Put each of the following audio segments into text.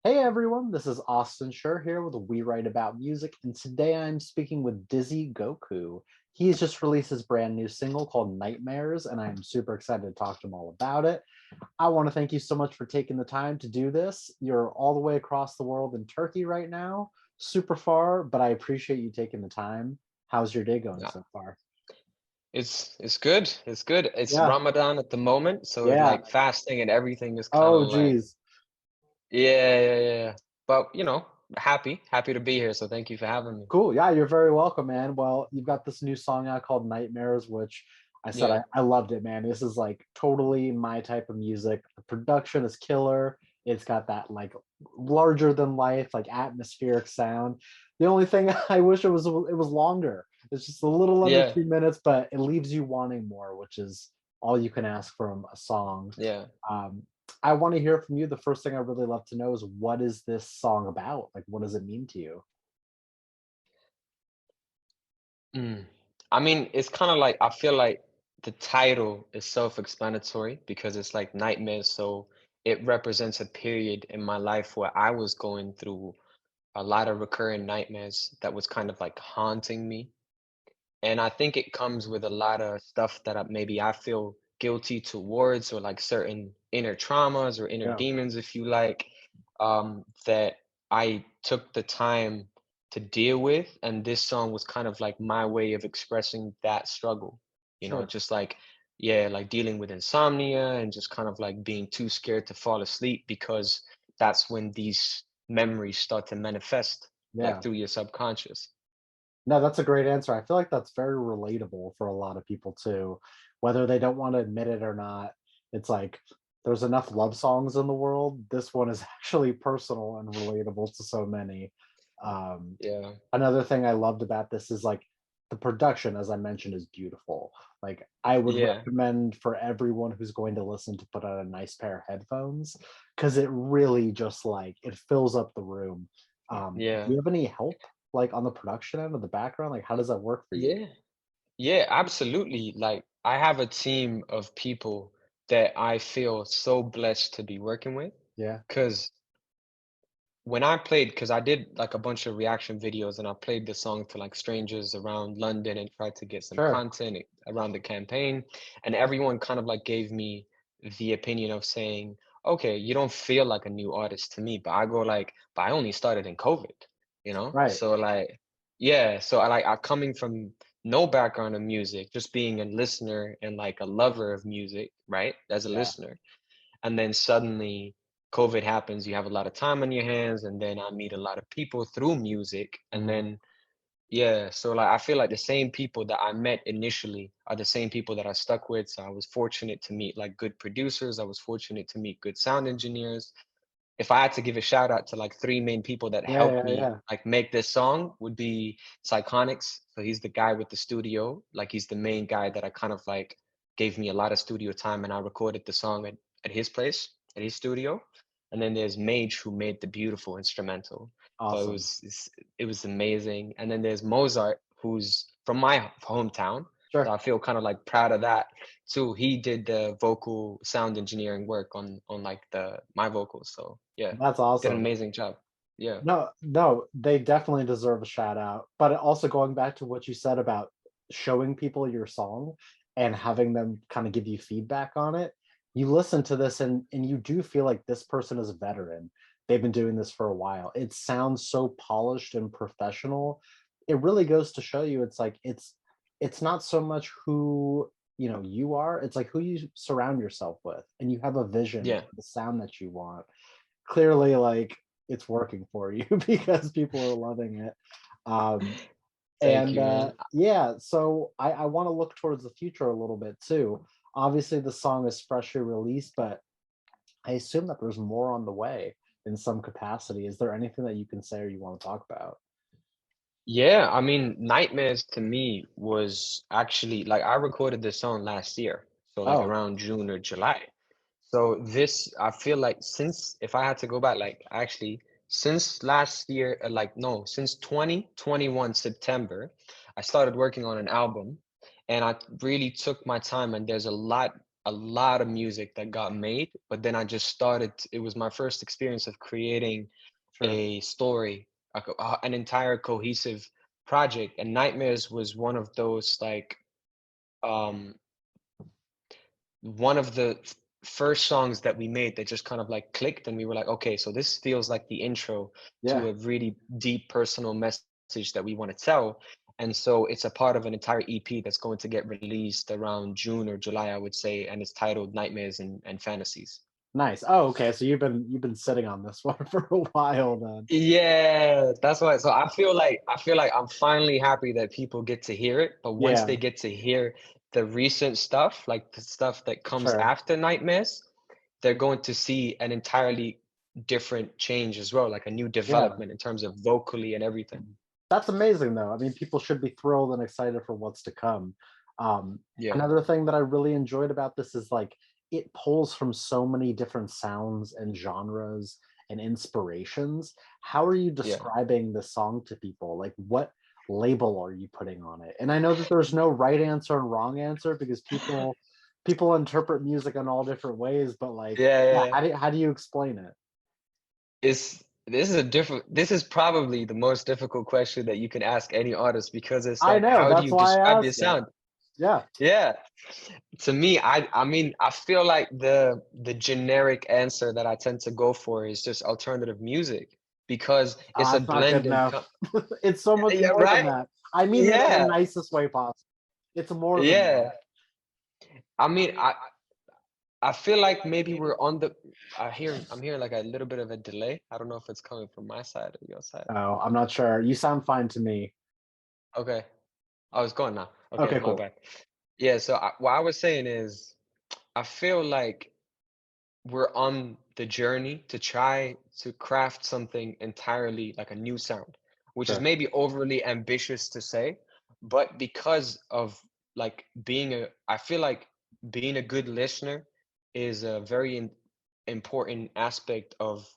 Hey everyone, this is Austin Schur here with We Write About Music, and today I'm speaking with Dizzy Goku. He's just released his brand new single called Nightmares, and I'm super excited to talk to him all about it. I want to thank you so much for taking the time to do this. You're all the way across the world in Turkey right now, super far, but I appreciate you taking the time. How's your day going Yeah, so far? it's good. It's good. It's Yeah, Ramadan at the moment, so yeah. like fasting and everything is kind Oh, of like geez. yeah. But happy to be here. So thank you for having me. Cool. Yeah, you're very welcome, man. Well, you've got this new song out called Nightmares, which I said Yeah, I loved it, man. This is like totally my type of music. The production is killer. It's got that like larger than life, like atmospheric sound. The only thing I wish it was longer. It's just a little under yeah, 2 minutes, but it leaves you wanting more, which is all you can ask from a song. yeah. Um, I want to hear from you. The first thing I really love to know is what is this song about? Like, what does it mean to you? Mm. I mean, it's kind of like I feel like the title is self-explanatory because it's like nightmares. So it represents a period in my life where I was going through a lot of recurring nightmares that was kind of like haunting me. And I think it comes with a lot of stuff that maybe I feel guilty towards, or like certain inner traumas or inner Yeah, demons, if you like, that I took the time to deal with. And this song was kind of like my way of expressing that struggle, sure. just like, yeah, like dealing with insomnia and just kind of like being too scared to fall asleep because that's when these memories start to manifest, like Yeah. through your subconscious. No, that's a great answer. I feel like that's very relatable for a lot of people too, whether they don't want to admit it or not. It's like there's enough love songs in the world. This one is actually personal and relatable to so many. Um, Yeah. Another thing I loved about this is like the production, as I mentioned, is beautiful. Like I would Yeah. recommend for everyone who's going to listen to put on a nice pair of headphones because it really just like it fills up the room. Do Yeah. you have any help like on the production end of the background? Like how does that work for you? Yeah. Yeah, absolutely. Like I have a team of people that I feel so blessed to be working with. Yeah, Cause when I played, cause I did like a bunch of reaction videos and I played the song to like strangers around London and tried to get some sure. content around the campaign. And everyone kind of like gave me the opinion of saying, okay, you don't feel like a new artist to me, but I go like, but I only started in COVID, you know? Right. So like, yeah, so I coming from no background in music, just being a listener and like a lover of music, right? As a Yeah. listener. And then suddenly COVID happens, you have a lot of time on your hands, and then I meet a lot of people through music. And Mhm. then, yeah, so like I feel like the same people that I met initially are the same people that I stuck with. So I was fortunate to meet like good producers, I was fortunate to meet good sound engineers. If I had to give a shout out to like three main people that Yeah, helped yeah, me yeah. like make this song would be Psychonics. So he's the guy with the studio, like he's the main guy that I kind of like gave me a lot of studio time and I recorded the song at his place, at his studio. And then there's Mage who made the beautiful instrumental. So Awesome. it was amazing. And then there's Mozart who's from my hometown. So Sure. I feel kind of like proud of that too. He did the vocal sound engineering work on like the my vocals. So yeah, That's did an awesome. amazing job. Yeah. No, no, they definitely deserve a shout out. But also going back to what you said about showing people your song and having them kind of give you feedback on it, you listen to this and you do feel like this person is a veteran. They've been doing this for a while. It sounds so polished and professional. It really goes to show you it's like it's not so much who you are, it's like who you surround yourself with and you have a vision Yeah. for the sound that you want. Clearly, like it's working for you because people are loving it. Um, Thank and you, man. yeah, so I want to look towards the future a little bit too. Obviously, the song is freshly released, but I assume that there's more on the way in some capacity. Is there anything that you can say or you want to talk about? Yeah, I mean, Nightmares to me was actually like I recorded this song last year. So like Oh, around June or July. So this, I feel like since if I had to go back, like actually since last year, like no, since 2021 September, I started working on an album and I really took my time and there's a lot. a lot of music that got made, but then I just started it was my first experience of creating Sure. a story, an entire cohesive project, and Nightmares was one of those, like, um one of the first songs that we made that just kind of like clicked, and we were like, okay, so this feels like the intro Yeah. to a really deep personal message that we want to tell. And so it's a part of an entire EP that's going to get released around June or July, I would say, and it's titled Nightmares and Fantasies. Nice. Oh, okay. So you've been sitting on this one for a while then. Yeah, that's why. So I feel like I'm finally happy that people get to hear it, but once Yeah, they get to hear the recent stuff, like the stuff that comes sure. after Nightmares, they're going to see an entirely different change as well, like a new Yeah. development in terms of vocally and everything. That's amazing though. I mean, people should be thrilled and excited for what's to come. Yeah, Another thing that I really enjoyed about this is like it pulls from so many different sounds and genres and inspirations. How are you yeah. describing the song to people? Like what label are you putting on it? And I know that there's no right answer and wrong answer because people interpret music in all different ways, but like Yeah, yeah, yeah, yeah. how do you explain it? This is probably the most difficult question that you can ask any artist because it's I like, know, how do that's you why I describe your asked it. sound? Yeah. Yeah. To me, I mean, I feel like the generic answer that I tend to go for is just alternative music because it's a It's not good blend and enough. It's so much yeah, more than right? that. I mean that in the Yeah, nicest way possible. It's more than yeah. that. I mean, I feel like maybe we're on the I'm hearing like a little bit of a delay. I don't know if it's coming from my side or your side. Oh, I'm not sure. You sound fine to me. Okay. Oh, it's gone now. Okay, Okay, my cool. bad. Yeah, so what I was saying is I feel like we're on the journey to try to craft something entirely like a new sound, which is Sure. maybe overly ambitious to say, but because of like I feel like being a good listener is a very important aspect of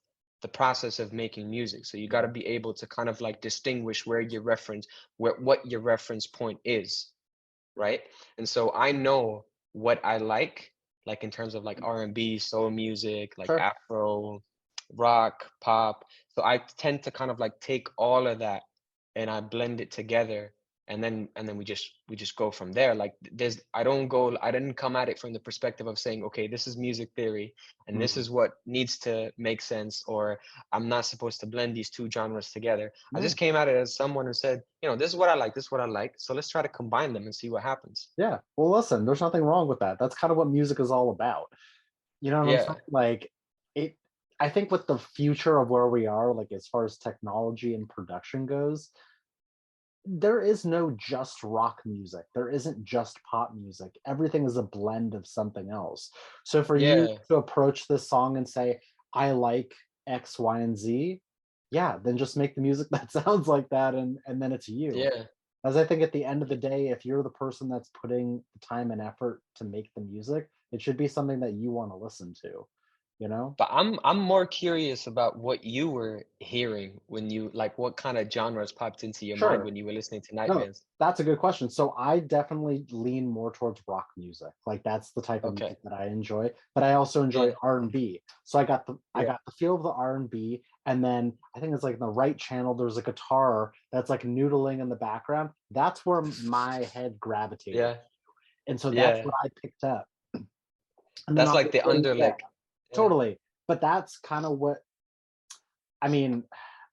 the process of making music. So you got to be able to kind of like distinguish what your reference point is, right? And so I know what I like in terms of like R&B, soul music, like Sure. afro, rock, pop. So I tend to kind of like take all of that and I blend it together and then we just go from there. Like there's I didn't come at it from the perspective of saying, okay, this is music theory and this Mhm. is what needs to make sense, or I'm not supposed to blend these two genres together. I Yeah. just came at it as someone who said, this is what I like, this is what I like. So let's try to combine them and see what happens. Yeah. Well, listen, there's nothing wrong with that. That's kind of what music is all about. You know what I'm saying? Yeah. Like it I think with the future of where we are, like as far as technology and production goes, there is no just rock music. There isn't just pop music. Everything is a blend of something else. So for you Yeah. to approach this song and say, I like X, Y, and Z, yeah, then just make the music that sounds like that and then it's you. Yeah. As I think at the end of the day, if you're the person that's putting the time and effort to make the music, it should be something that you want to listen to, you know? But I'm more curious about what you were hearing when you like what kind of genres popped into your mind Sure. when you were listening to No, Nightmares. that's a good question. So I definitely lean more towards rock music. Like that's the type of Okay. music that I enjoy, but I also enjoy Yeah. R&B. So I Yeah. got the feel of the R&B, and then I think it's like in the right channel there's a guitar that's like noodling in the background. That's where my head gravitated. Yeah. And so that's Yeah. what I picked up. And then That's like the obviously, under yeah, like yeah. totally. But that's kind of what I mean,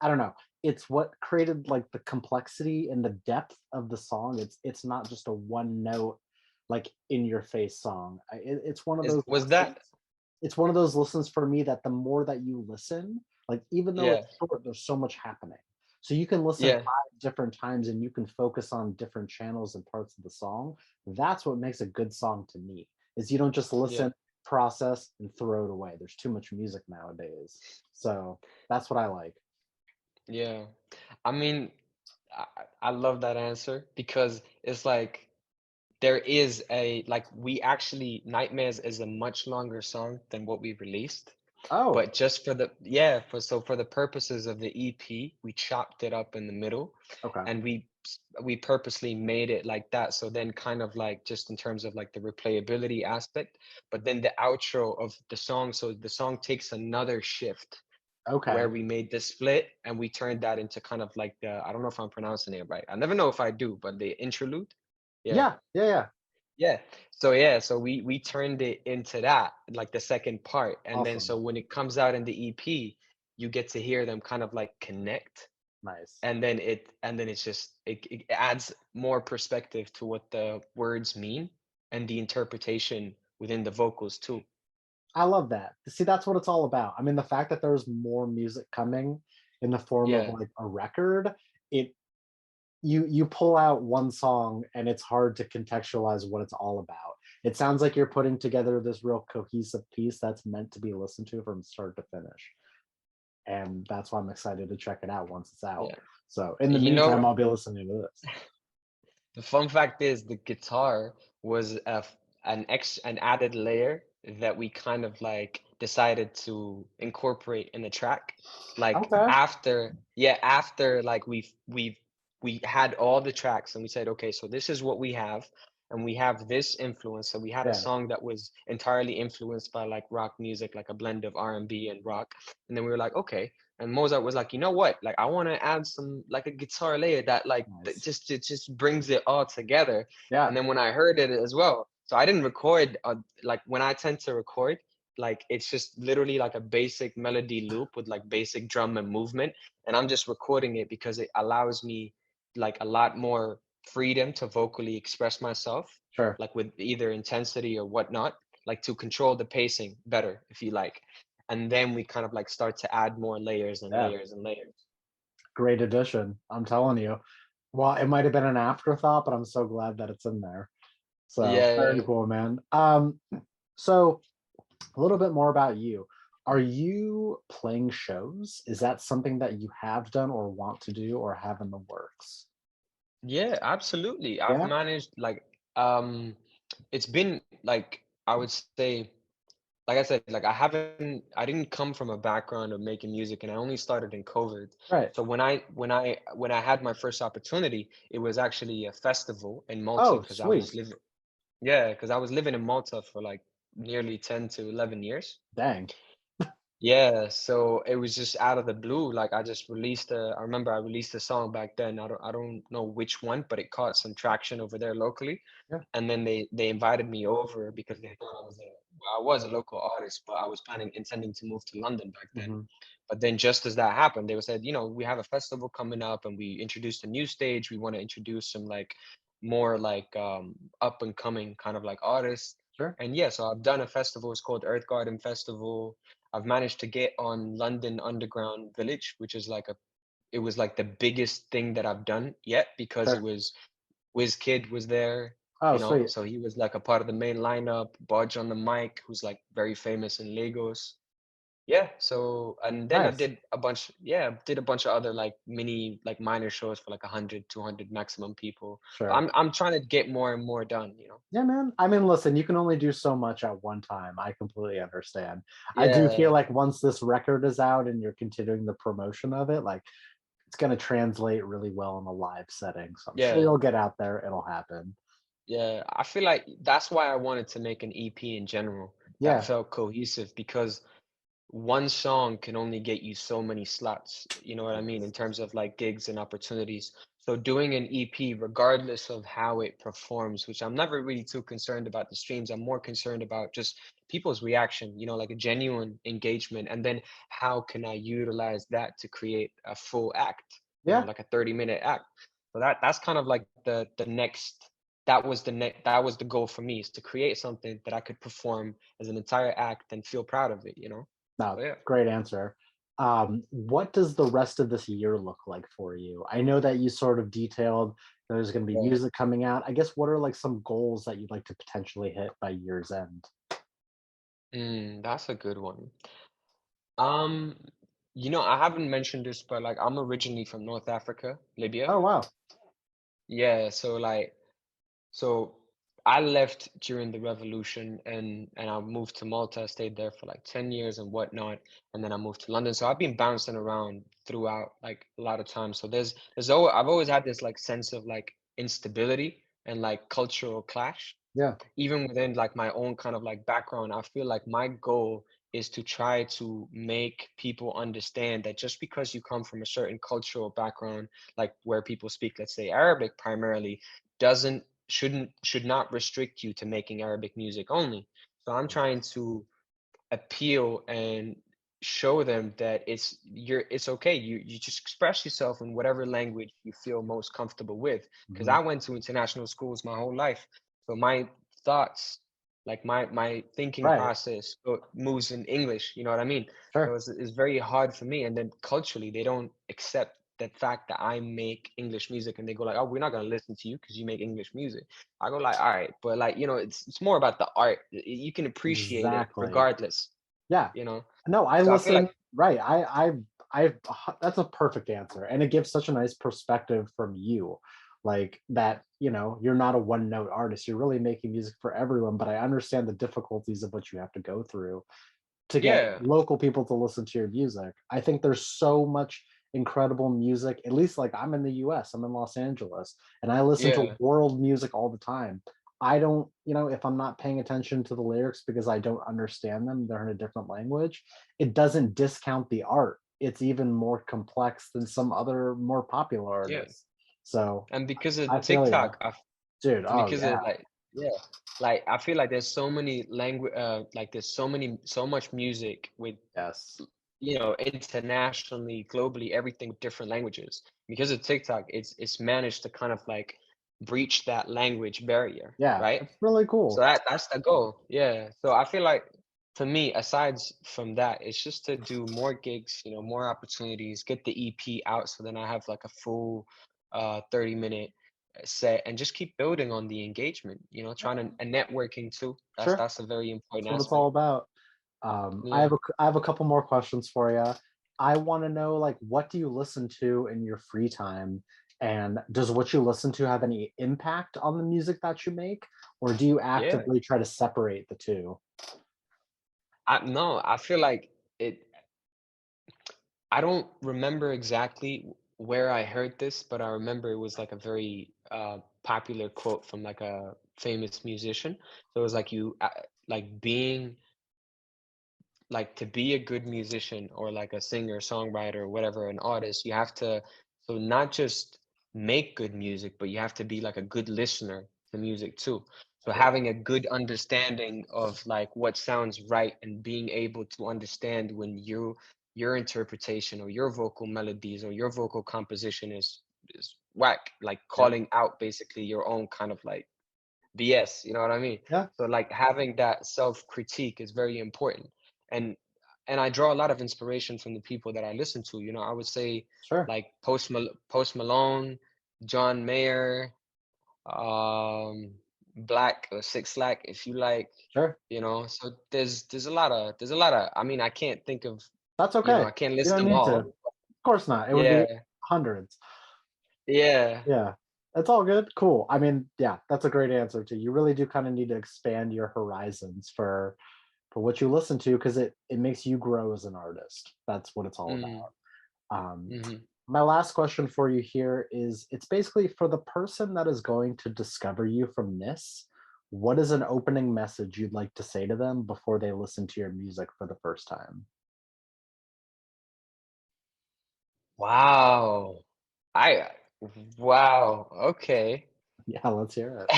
I don't know. It's what created like the complexity and the depth of the song. It's not just a one note, like in your face song. It's one of Is those was listens. that It's one of those listens for me that the more that you listen, like even though yeah. it's short, there's so much happening. So you can listen Yeah. 5 different times and you can focus on different channels and parts of the song. That's what makes a good song to me. Is you don't just Yeah. listen, process, and throw it away. There's too much music nowadays. So that's what I like. Yeah. I mean, I love that answer because it's like there is a like we actually Nightmares is a much longer song than what we released. Oh, But just for the purposes of the EP, we chopped it up in the middle okay. and we purposely made it like that. So then kind of like just in terms of like the replayability aspect, but then the outro of the song, so the song takes another shift where Okay. we made the split and we turned that into kind of like the, I don't know if I'm pronouncing it right. I never know if I do, but the interlude. Yeah. Yeah, yeah, yeah. Yeah. So yeah, so we turned it into that, like the second part. And then so Awesome. when it comes out in the EP, you get to hear them kind of like connect. Nice. And then it's just it adds more perspective to what the words mean and the interpretation within the vocals too. I love that. See, that's what it's all about. I mean, the fact that there's more music coming in the form of Yeah. like a record, it you pull out one song and it's hard to contextualize what it's all about. It sounds like you're putting together this real cohesive piece that's meant to be listened to from start to finish. And that's why I'm excited to check it out once it's out. Yeah. So in the You meantime, know, I'll be listening to this. the fun fact is the guitar was an added layer that we kind of like decided to incorporate in the track. Like Okay. after like we had all the tracks and we said, okay, so this is what we have, and we have this influence. So we had a Yeah. song that was entirely influenced by like rock music, like a blend of R&B and rock. And then we were like, okay. And Mozart was like, you know what? Like, I want to add some like a guitar layer that like that Nice. just it just brings it all together. Yeah. And then when I heard it as well, so I didn't record like when I tend to record, like it's just literally like a basic melody loop with like basic drum and movement, and I'm just recording it because it allows me like a lot more freedom to vocally express myself, Sure. like with either intensity or whatnot, like to control the pacing better, if you like. And then we kind of like start to add more layers and Yeah. layers and layers. Great addition. I'm telling you. Well, it might have been an afterthought, but I'm so glad that it's in there. So Yeah, very yeah. cool, man. So a little bit more about you. Are you playing shows? Is that something that you have done or want to do or have in the works? Yeah, absolutely. I've Yeah? managed like it's been like I would say, like I said, like I didn't come from a background of making music, and I only started in COVID. Right. So when I had my first opportunity, it was actually a festival in Malta Oh, because I was sweet. living, yeah, because I was living in Malta for like nearly 10 to 11 years. Dang. Yeah, so it was just out of the blue. Like I remember I released a song back then. I don't know which one, but it caught some traction over there locally. Yeah. And then they invited me over because they thought I was a local artist, but I was intending to move to London back then. Mhm. But then just as that happened, they said, we have a festival coming up and we introduced a new stage. We want to introduce some like more like up and coming kind of like artists. Sure. And yeah, so I've done a festival. It's called Earth Garden Festival. I've managed to get on London Underground Village, which is like it was like the biggest thing that I've done yet because it Sure. was Kid was there, Oh, sweet. so he was like a part of the main lineup. Budge on the mic, who's like very famous in Lagos. Yeah, so and then I Nice. did a bunch, yeah, did a bunch of other like mini like minor shows for like 100, 200 maximum people. But Sure. I'm trying to get more and more done. Yeah, man. I mean, listen, you can only do so much at one time. I completely understand. I do feel Yeah, like once this record is out and you're continuing the promotion of it, like it's going to translate really well in a live setting. So I'm sure yeah. you'll get out there. It'll happen. Yeah, I feel like that's why I wanted to make an EP in general that Yeah. felt cohesive because one song can only get you so many slots, you know what I mean, in Yes. terms of like gigs and opportunities. So doing an EP, regardless of how it performs, which I'm never really too concerned about the streams, I'm more concerned about just people's reaction, like a genuine engagement. And then how can I utilize that to create a full act, Yeah. like a 30-minute act. So that's kind of like the next that was the goal for me, is to create something that I could perform as an entire act and feel proud of it. No, So yeah. great answer. What does the rest of this year look like for you? I know that you sort of detailed there's going to be Yeah. music coming out. I guess what are like some goals that you'd like to potentially hit by year's end? That's a good one. Um, I haven't mentioned this, but like I'm originally from North Africa, Libya. Oh, wow. Yeah, so I left during the revolution and I moved to Malta. I stayed there for like 10 years and whatnot. And then I moved to London. So I've been bouncing around throughout like a lot of times. So I've always had this like sense of like instability and like cultural clash Yeah. even within like my own kind of like background. I feel like my goal is to try to make people understand that just because you come from a certain cultural background, like where people speak, let's say Arabic primarily, doesn't shouldn't should not restrict you to making Arabic music only. So I'm trying to appeal and show them that it's okay. You just express yourself in whatever language you feel most comfortable with. Because Mhm. I went to international schools my whole life, so my thoughts, like my thinking Right. process, moves in English. You know what I mean? So Sure. it's very hard for me. And then culturally, they don't accept the fact that I make English music, and they go like, "Oh, we're not gonna listen to you because you make English music." I go like, "All right," but like it's more about the art. You can appreciate it Exactly. regardless, Yeah. you know? No, I So I feel listen, like right. That's a perfect answer. And it gives such a nice perspective from you. Like that, you're not a one note artist. You're really making music for everyone, but I understand the difficulties of what you have to go through to get yeah, local people to listen to your music. I think there's so much incredible music. At least like I'm in the US, I'm in Los Angeles, and I listen to yeah, world music all the time. I don't, if I'm not paying attention to the lyrics because I don't understand them, they're in a different language, it doesn't discount the art. It's even more complex than some other more popular yeah. artists. So And because of I feel you. TikTok, Dude, oh because yeah. of like yeah, like I feel like there's so many like there's so much music with Yes. internationally, globally, everything with different languages. Because of TikTok, it's managed to kind of like breach that language barrier, Yeah, right? it's really So cool. that's the goal. Yeah. So I feel like for me, aside from that, it's just to do more gigs, more opportunities, get the EP out so then I have like a full 30-minute set and just keep building on the engagement, trying to and networking too. That's Sure. that's a very important That's what it's all aspect. about. Yeah. I have a couple more questions for you. I want to know, like, what do you listen to in your free time, and does what you listen to have any impact on the music that you make, or do you Yeah. actively try to separate the two? I no, I feel like it I don't remember exactly where I heard this, but I remember it was like a very popular quote from like a famous musician. So it was like like being like to be a good musician or like a singer, songwriter, or whatever, an artist, you have to so not just make good music, but you have to be like a good listener to music too. So Yeah, having a good understanding of like what sounds right and being able to understand when your interpretation or your vocal melodies or your vocal composition is whack, like yeah, calling out basically your own kind of like BS, you know what I mean? yeah. So like having that self-critique is very important. And and I draw a lot of inspiration from the people that I listen to. I would say Sure, like Post Malone, John Mayer, Black or Six Slack, if you like, sure. So there's a lot of I mean I can't think of That's okay. I can't You list don't them need to. Of all. course not. It would be Yeah, hundreds. yeah, Yeah, that's all good. Cool. I mean, yeah, that's a great answer too. You really do kind of need to expand your horizons for what you listen to because it makes you grow as an artist. That's what it's all about. hmm Um, hmm my last question for you here is it's basically for the person that is going to discover you from this. What is an opening message you'd like to say to them before they listen to your music for the first time? Wow. I wow, okay. Yeah, let's hear it.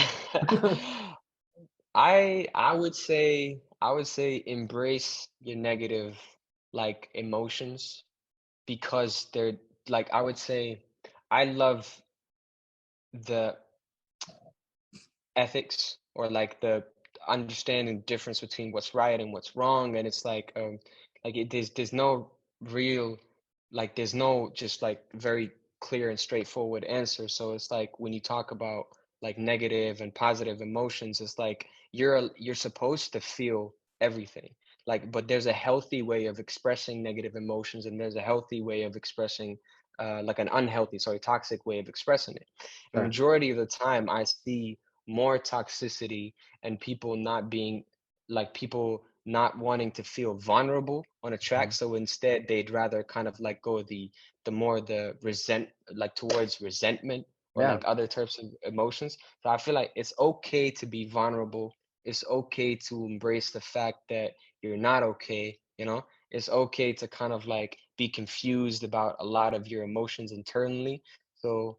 I would say embrace your negative like emotions because they're like I would say I love the ethics or like the understanding difference between what's right and what's wrong, and it's there's no real there's no just like very clear and straightforward answer. So it's like when you talk about like negative and positive emotions, it's like you're supposed to feel everything, but there's a healthy way of expressing negative emotions and there's a healthy way of expressing like an unhealthy, sorry, toxic way of expressing it. And Sure. majority of the time I see more toxicity and people not being like people not wanting to feel vulnerable on a track. Mhm. So instead, they'd rather kind of like go the resent like towards resentment or Yeah, like other types of emotions. So I feel like it's okay to be vulnerable. It's okay to embrace the fact that you're not okay, you know? It's okay to kind of like be confused about a lot of your emotions internally. So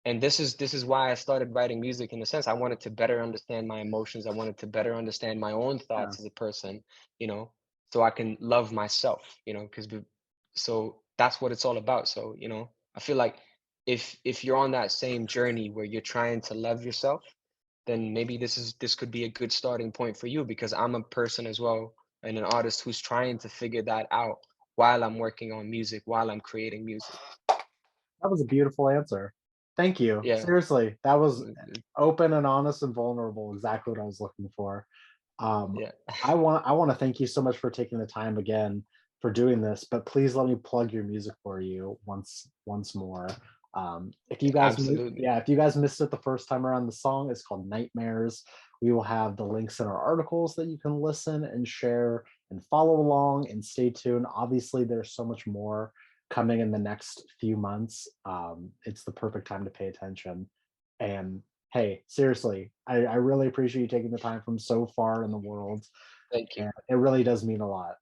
and this is why I started writing music in a sense. I wanted to better understand my emotions. I wanted to better understand my own yeah. thoughts as a person, you know, so I can love myself, you know, because so that's what it's all about. So, you know, I feel like if you're on that same journey where you're trying to love yourself, then maybe this could be a good starting point for you because I'm a person as well and an artist who's trying to figure that out while I'm working on music, while I'm creating music. That was a beautiful answer. Thank you. Yeah. Seriously, that was Mhm. open and honest and vulnerable, exactly what I was looking for. Um, Yeah. I wanna thank you so much for taking the time again for doing this, but please let me plug your music for you once more. If you guys mi Absolutely. yeah, if you guys missed it the first time around, the song is called Nightmares. We will have the links in our articles that you can listen and share and follow along and stay tuned. Obviously, there's so much more coming in the next few months. It's the perfect time to pay attention. And hey, seriously, I really appreciate you taking the time from so far in the world, Thank you. and it really does mean a lot.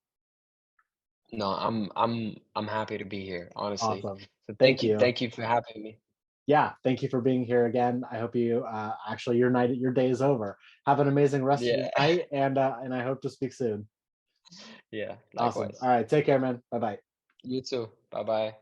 No, I'm happy to be here, honestly. Awesome. So Thank you. thank you for having me. Yeah, thank you for being here again. I hope you actually your day is over. Have an amazing rest of your Yeah. night, and I hope to speak soon. Yeah, Awesome. likewise. All right, take care, man. Bye bye. You too. Bye bye.